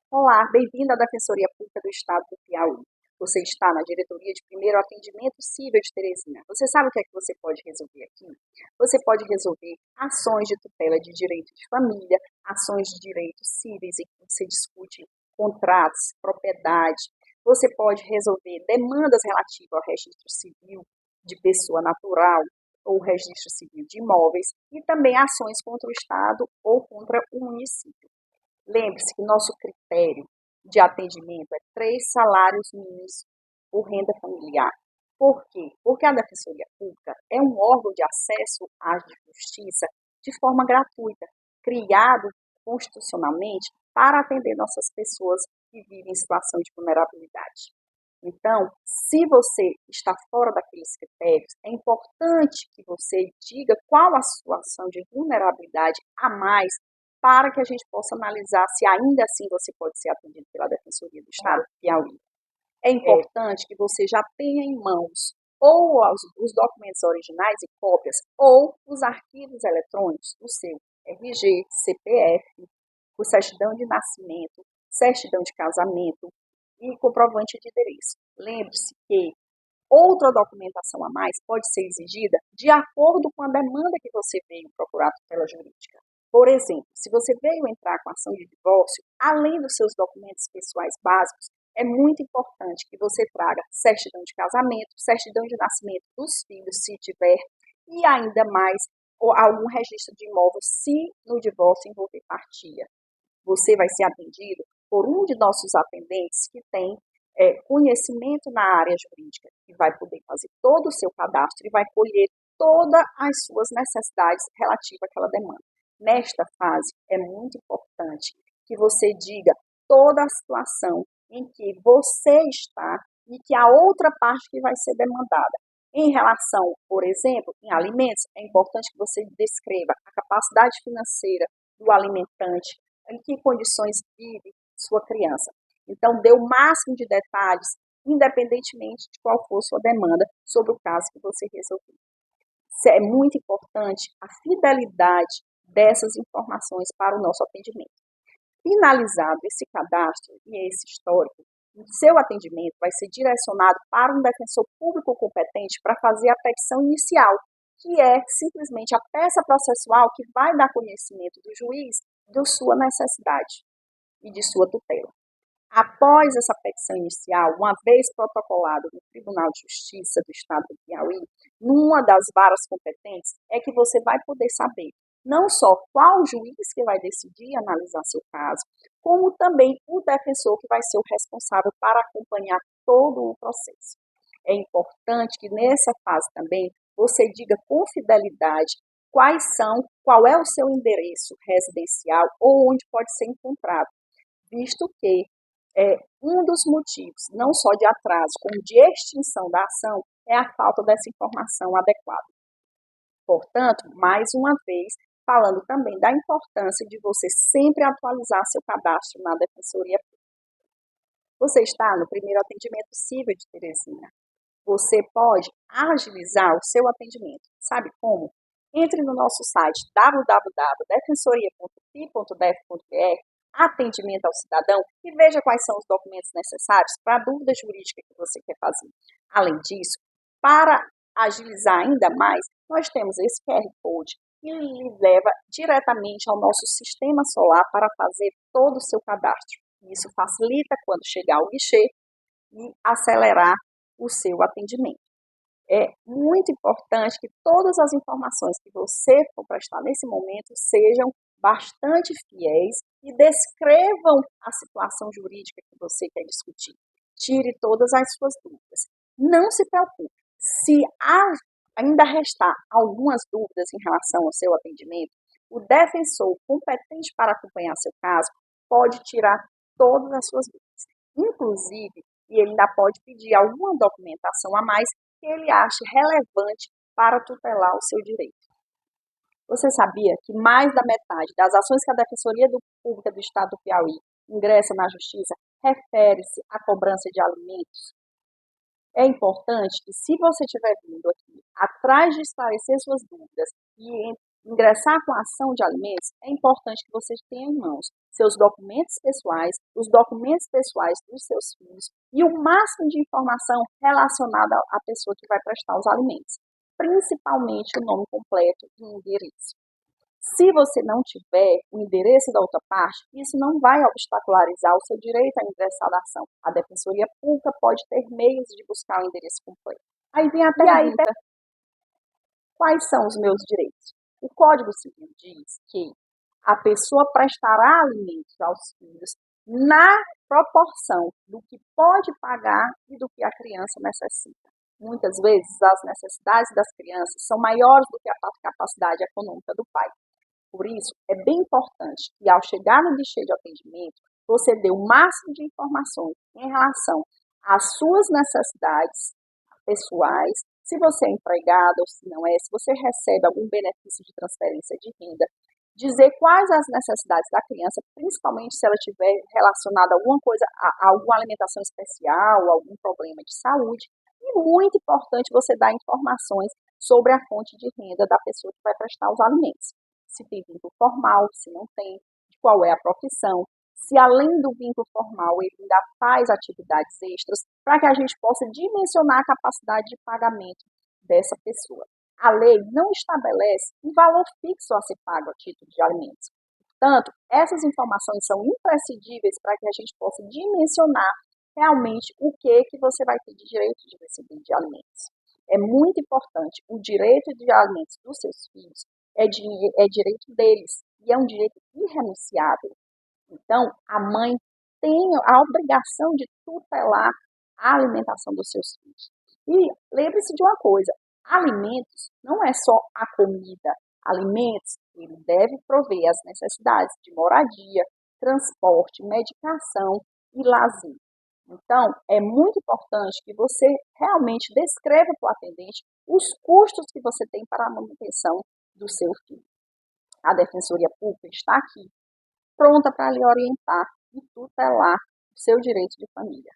Olá, bem-vindo à Defensoria Pública do Estado do Piauí. Você está na Diretoria de Primeiro Atendimento Cível de Teresina. Você sabe o que é que você pode resolver aqui? Você pode resolver ações de tutela de direito de família, ações de direitos cíveis em que você discute contratos, propriedade. Você pode resolver demandas relativas ao registro civil de pessoa natural ou registro civil de imóveis e também ações contra o Estado ou contra o município. Lembre-se que nosso critério de atendimento é 3 salários mínimos por renda familiar. Por quê? Porque a Defensoria Pública é um órgão de acesso à justiça de forma gratuita, criado constitucionalmente para atender nossas pessoas que vivem em situação de vulnerabilidade. Então, se você está fora daqueles critérios, é importante que você diga qual a situação de vulnerabilidade a mais para que a gente possa analisar se ainda assim você pode ser atendido pela Defensoria do Estado do Piauí. É importante que você já tenha em mãos ou os documentos originais e cópias ou os arquivos eletrônicos do seu RG, CPF, o certidão de nascimento, certidão de casamento e comprovante de endereço. Lembre-se que outra documentação a mais pode ser exigida de acordo com a demanda que você veio procurar tutela jurídica. Por exemplo, se você veio entrar com ação de divórcio, além dos seus documentos pessoais básicos, é muito importante que você traga certidão de casamento, certidão de nascimento dos filhos, se tiver, e ainda mais algum registro de imóvel, se no divórcio envolver partilha. Você vai ser atendido por um de nossos atendentes que tem conhecimento na área jurídica, que vai poder fazer todo o seu cadastro e vai colher todas as suas necessidades relativas àquela demanda. Nesta fase, é muito importante que você diga toda a situação em que você está e que a outra parte que vai ser demandada. Em relação, por exemplo, em alimentos, é importante que você descreva a capacidade financeira do alimentante, em que condições vive sua criança. Então, dê o máximo de detalhes, independentemente de qual for sua demanda, sobre o caso que você resolveu. É muito importante a fidelidade dessas informações para o nosso atendimento. Finalizado esse cadastro e esse histórico, o seu atendimento vai ser direcionado para um defensor público competente para fazer a petição inicial, que é simplesmente a peça processual que vai dar conhecimento do juiz de sua necessidade e de sua tutela. Após essa petição inicial, uma vez protocolado no Tribunal de Justiça do Estado do Piauí, numa das varas competentes, é que você vai poder saber não só qual juiz que vai decidir e analisar seu caso, como também o defensor que vai ser o responsável para acompanhar todo o processo. É importante que nessa fase também você diga com fidelidade qual é o seu endereço residencial ou onde pode ser encontrado, visto que um dos motivos, não só de atraso, como de extinção da ação, é a falta dessa informação adequada. Portanto, mais uma vez, falando também da importância de você sempre atualizar seu cadastro na Defensoria Pública. Você está no primeiro atendimento cível de Teresina. Você pode agilizar o seu atendimento. Sabe como? Entre no nosso site www.defensoria.fi.def.br, atendimento ao cidadão, e veja quais são os documentos necessários para a dúvida jurídica que você quer fazer. Além disso, para agilizar ainda mais, nós temos esse QR Code que lhe leva diretamente ao nosso sistema solar para fazer todo o seu cadastro. Isso facilita quando chegar ao guichê e acelerar o seu atendimento. É muito importante que todas as informações que você for prestar nesse momento sejam bastante fiéis e descrevam a situação jurídica que você quer discutir. Tire todas as suas dúvidas. Não se preocupe. Se ainda restar algumas dúvidas em relação ao seu atendimento, o defensor competente para acompanhar seu caso pode tirar todas as suas dúvidas. Inclusive, e ele ainda pode pedir alguma documentação a mais que ele ache relevante para tutelar o seu direito. Você sabia que mais da metade das ações que a Defensoria Pública do Estado do Piauí ingressa na Justiça refere-se à cobrança de alimentos? É importante que, se você estiver vindo aqui atrás de esclarecer suas dúvidas e ingressar com a ação de alimentos, é importante que você tenha em mãos seus documentos pessoais, os documentos pessoais dos seus filhos e o máximo de informação relacionada à pessoa que vai prestar os alimentos, principalmente o nome completo e endereço. Se você não tiver o endereço da outra parte, isso não vai obstacularizar o seu direito a ingressar na ação. A Defensoria Pública pode ter meios de buscar o endereço completo. Aí vem a pergunta: quais são os meus direitos? O Código Civil diz que a pessoa prestará alimentos aos filhos na proporção do que pode pagar e do que a criança necessita. Muitas vezes, as necessidades das crianças são maiores do que a capacidade econômica do pai. Por isso, é bem importante que, ao chegar no guichê de atendimento, você dê o máximo de informações em relação às suas necessidades pessoais, se você é empregado ou se não é, se você recebe algum benefício de transferência de renda, dizer quais as necessidades da criança, principalmente se ela tiver relacionada a alguma coisa, a alguma alimentação especial, algum problema de saúde. E muito importante você dar informações sobre a fonte de renda da pessoa que vai prestar os alimentos. Se tem vínculo formal, se não tem, de qual é a profissão, se além do vínculo formal ele ainda faz atividades extras, para que a gente possa dimensionar a capacidade de pagamento dessa pessoa. A lei não estabelece um valor fixo a ser pago a título de alimentos. Portanto, essas informações são imprescindíveis para que a gente possa dimensionar realmente o que você vai ter de direito de receber de alimentos. É muito importante, o direito de alimentos dos seus filhos é direito deles e é um direito irrenunciável. Então, a mãe tem a obrigação de tutelar a alimentação dos seus filhos. E lembre-se de uma coisa, alimentos não é só a comida. Alimentos, ele deve prover as necessidades de moradia, transporte, medicação e lazer. Então, é muito importante que você realmente descreva para o atendente os custos que você tem para a manutenção do seu filho. A Defensoria Pública está aqui, pronta para lhe orientar e tutelar o seu direito de família.